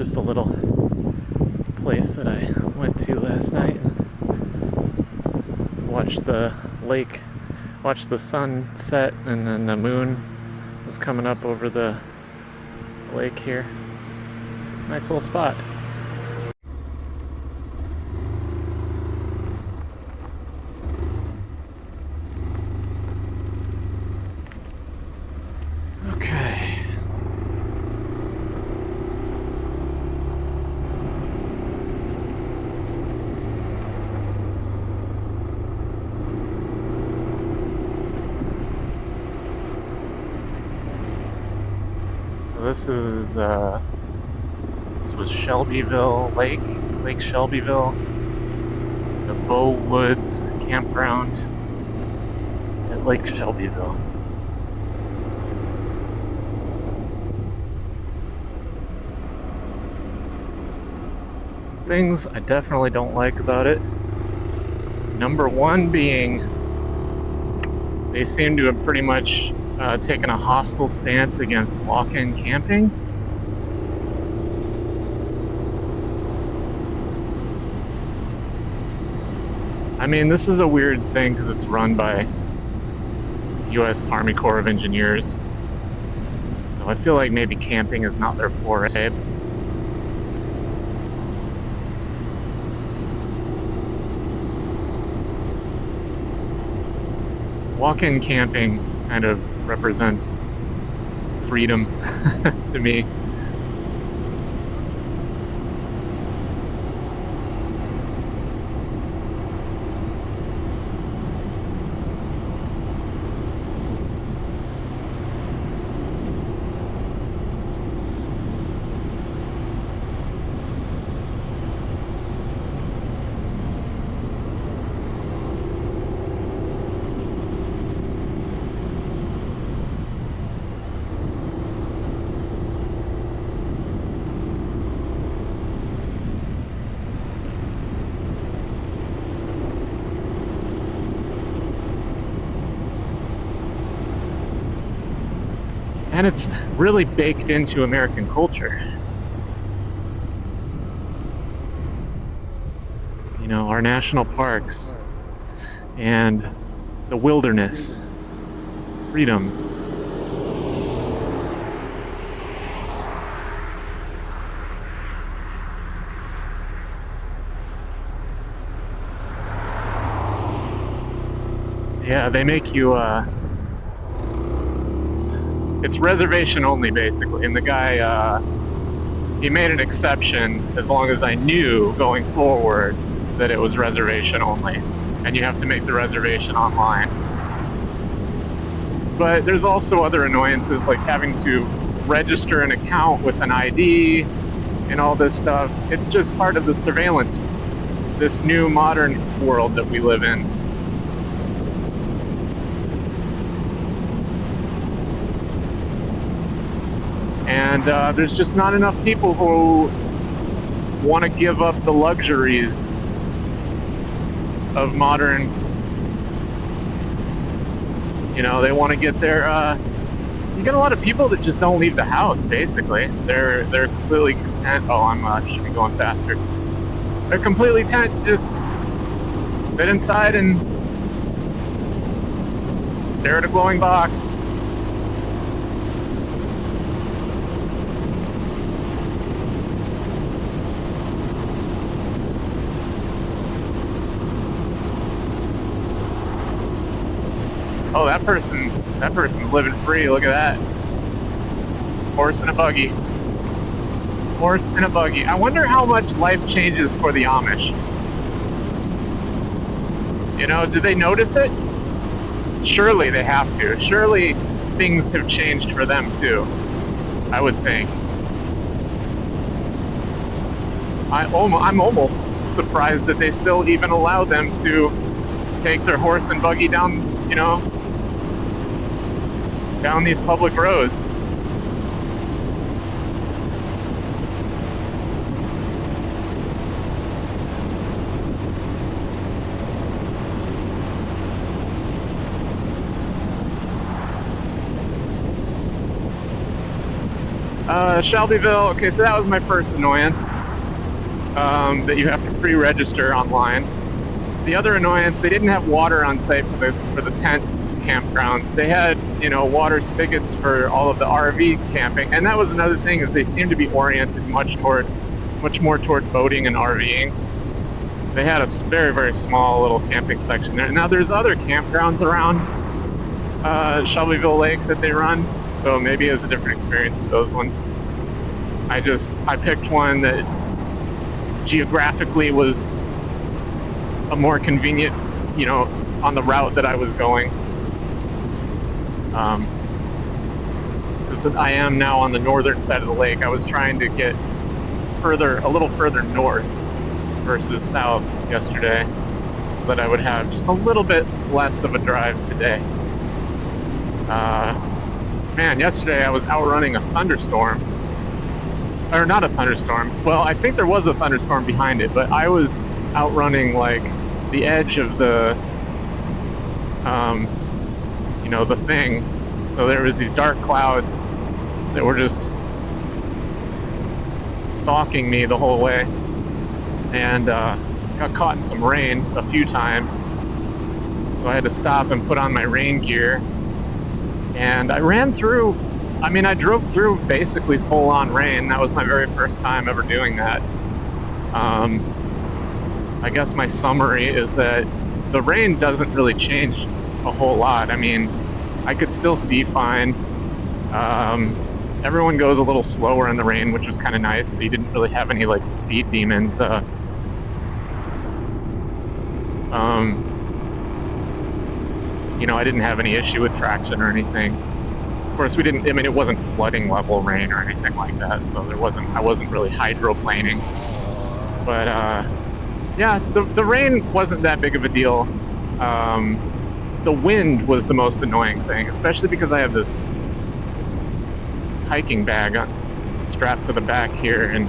just a little place that I went to last night and watched the lake, watched the sun set, and then the moon was coming up over the lake here. Nice little spot. Okay. So this was Shelbyville Lake, Lake Shelbyville, the Bow Woods campground at Lake Shelbyville. Some things I definitely don't like about it. Number one being, they seem to have pretty much taken a hostile stance against walk-in camping. I mean, this is a weird thing because it's run by U.S. Army Corps of Engineers. So I feel like maybe camping is not their foray. Walk-in camping kind of represents freedom to me. And it's really baked into American culture. You know, our national parks and the wilderness, freedom. Yeah, they make you, it's reservation only, basically. And the guy, he made an exception as long as I knew going forward that it was reservation only. And you have to make the reservation online. But there's also other annoyances, like having to register an account with an ID and all this stuff. It's just part of the surveillance, this new modern world that we live in. And there's just not enough people who want to give up the luxuries of modern, you know, they want to get their, you get a lot of people that just don't leave the house, basically. They're completely content. Oh, I should be going faster. They're completely content to just sit inside and stare at a glowing box. Oh, that person's living free. Look at that. Horse and a buggy. Horse and a buggy. I wonder how much life changes for the Amish. You know, do they notice it? Surely they have to. Surely things have changed for them too, I would think. I'm almost surprised that they still even allow them to take their horse and buggy down, you know, down these public roads. Shelbyville. Okay, so that was my first annoyance. That you have to pre-register online. The other annoyance, they didn't have water on site for the tent campgrounds. They had, you know, water spigots for all of the RV camping, and that was another thing, is they seem to be oriented much more toward boating and RVing. They had a very, very small little camping section there. Now there's other campgrounds around Shelbyville Lake that they run, so maybe it was a different experience with those ones. I picked one that geographically was a more convenient, you know, on the route that I was going. Because I am now on the northern side of the lake. I was trying to get a little further north versus south yesterday, so that I would have just a little bit less of a drive today. Man, yesterday I was outrunning a thunderstorm. Or not a thunderstorm. Well, I think there was a thunderstorm behind it, but I was outrunning like the edge of the, you know, the thing. So there was these dark clouds that were just stalking me the whole way, and got caught in some rain a few times. So I had to stop and put on my rain gear, and I drove through basically full-on rain. That was my very first time ever doing that. I guess my summary is that the rain doesn't really change a whole lot. I mean, I could still see fine. Everyone goes a little slower in the rain, which was kind of nice. So you didn't really have any like speed demons. You know, I didn't have any issue with traction or anything. Of course, it wasn't flooding level rain or anything like that, so I wasn't really hydroplaning. But yeah, the rain wasn't that big of a deal. The wind was the most annoying thing, especially because I have this hiking bag strapped to the back here, and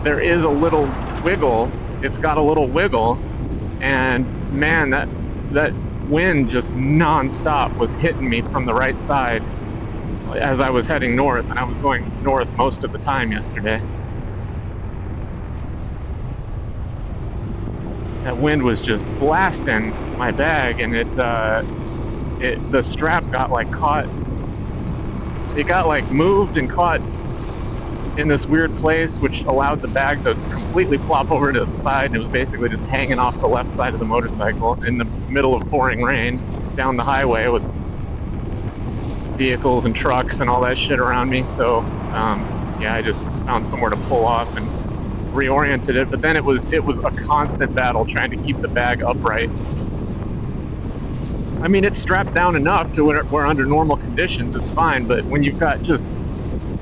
there is a little wiggle. It's got a little wiggle, and man, that wind just non-stop was hitting me from the right side as I was heading north, and I was going north most of the time yesterday. That wind was just blasting my bag, and the strap got like caught. It got like moved and caught in this weird place, which allowed the bag to completely flop over to the side, and it was basically just hanging off the left side of the motorcycle in the middle of pouring rain down the highway with vehicles and trucks and all that shit around me. So yeah, I just found somewhere to pull off and reoriented it, but then it was a constant battle trying to keep the bag upright. I mean, it's strapped down enough to where under normal conditions it's fine, but when you've got just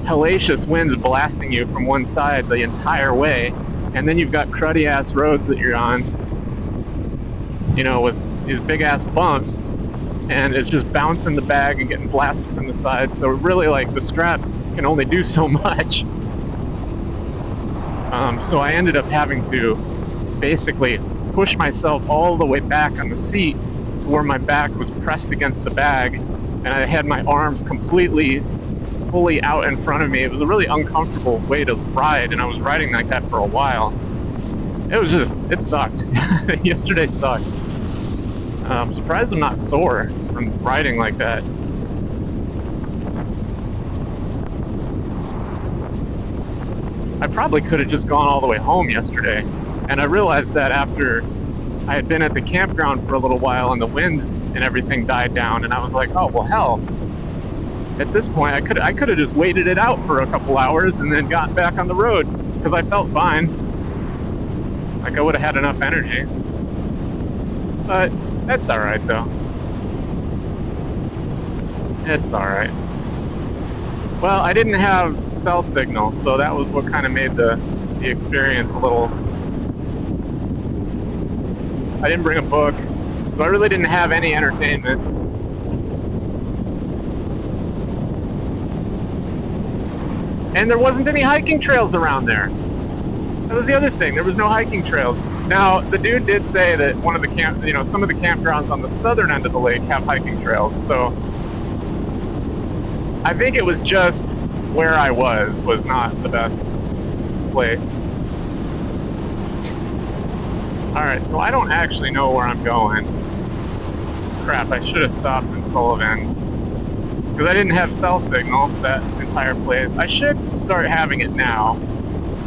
hellacious winds blasting you from one side the entire way, and then you've got cruddy ass roads that you're on, you know, with these big ass bumps, and it's just bouncing the bag and getting blasted from the side. So really, like, the straps can only do so much. So I ended up having to basically push myself all the way back on the seat to where my back was pressed against the bag, and I had my arms fully out in front of me. It was a really uncomfortable way to ride, and I was riding like that for a while. It sucked. Yesterday sucked. I'm surprised I'm not sore from riding like that. I probably could have just gone all the way home yesterday, and I realized that after I had been at the campground for a little while and the wind and everything died down, and I was like, oh well, hell, at this point I could have just waited it out for a couple hours and then gotten back on the road, because I felt fine, like I would have had enough energy. But that's all right though. It's all right. Well, I didn't have cell signal, so that was what kind of made the experience a little... I didn't bring a book, so I really didn't have any entertainment. And there wasn't any hiking trails around there. That was the other thing. There was no hiking trails. Now, the dude did say that some of the campgrounds on the southern end of the lake have hiking trails, so I think it was just where I was not the best place. Alright, so I don't actually know where I'm going. Crap, I should have stopped in Sullivan. Because I didn't have cell signal for that entire place. I should start having it now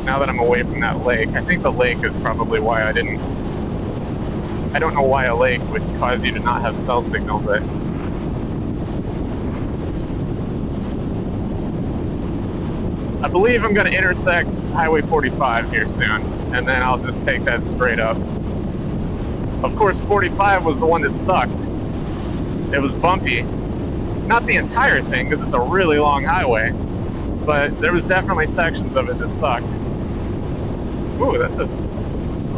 that I'm away from that lake. I think the lake is probably why I didn't... I don't know why a lake would cause you to not have cell signal, but... I believe I'm going to intersect Highway 45 here soon, and then I'll just take that straight up. Of course, 45 was the one that sucked. It was bumpy. Not the entire thing, because it's a really long highway, but there was definitely sections of it that sucked. Ooh, that's a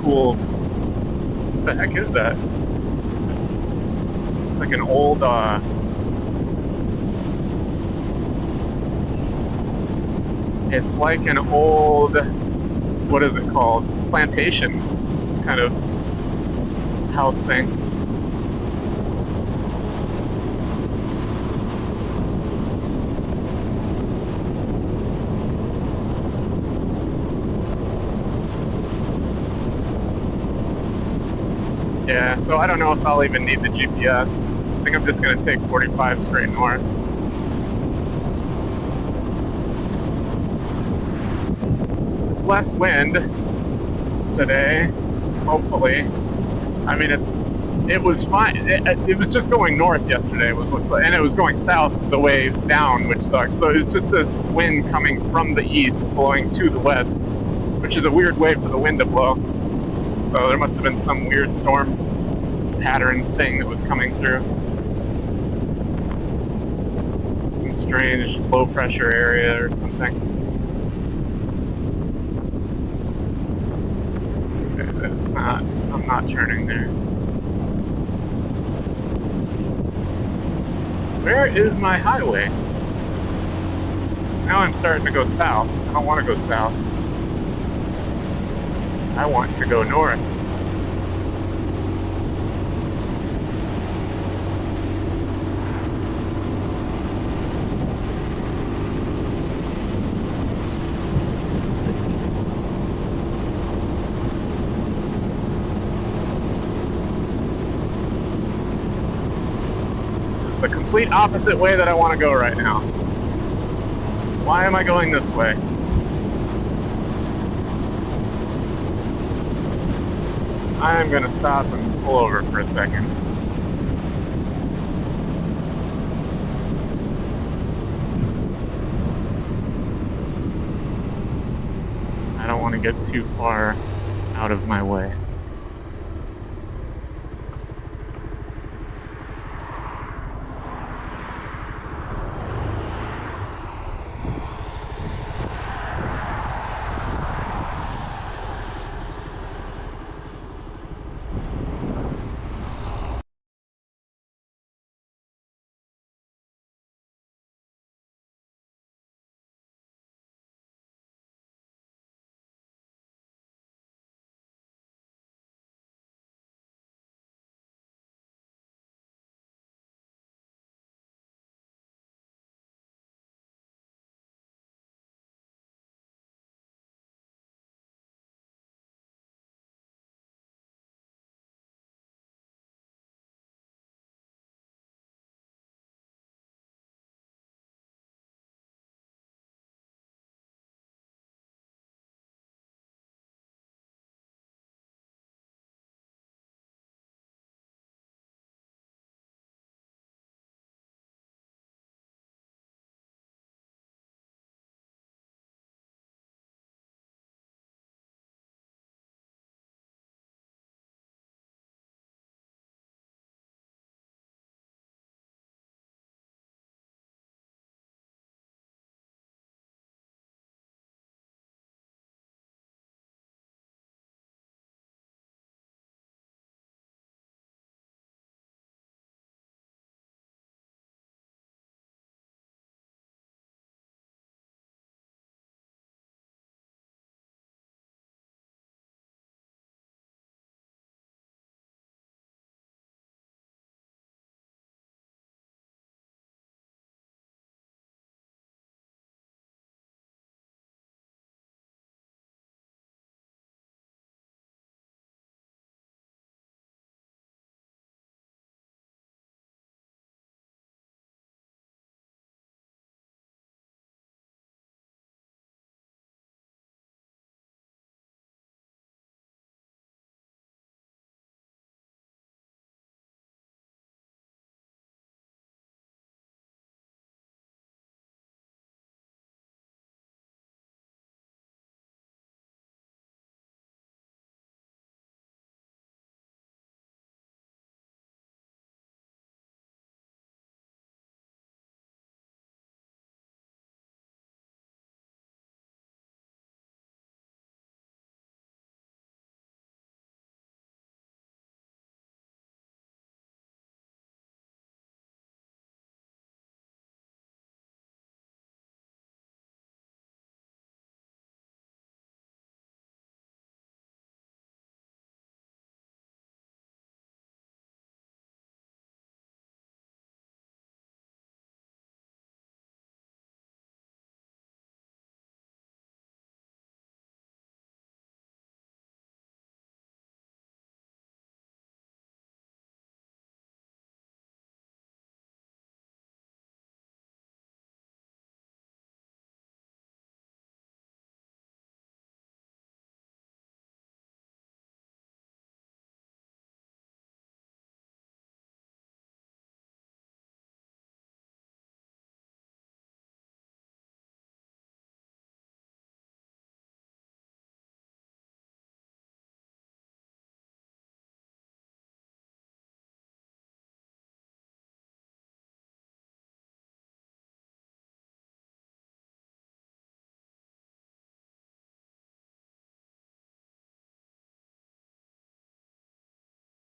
cool... What the heck is that? It's like an old, It's like an old... What is it called? Plantation kind of house thing. Yeah, so I don't know if I'll even need the GPS. I think I'm just going to take 45 straight north. There's less wind today, hopefully. I mean, it was fine. It was just going north yesterday, and it was going south the way down, which sucks. So it's just this wind coming from the east, blowing to the west, which is a weird way for the wind to blow. So there must have been some weird storm pattern thing that was coming through. Some strange low pressure area or something. Okay, that's not, I'm not turning there. Where is my highway? Now I'm starting to go south. I don't want to go south. I want to go north. This is the complete opposite way that I want to go right now. Why am I going this way? I'm going to stop and pull over for a second. I don't want to get too far out of my way.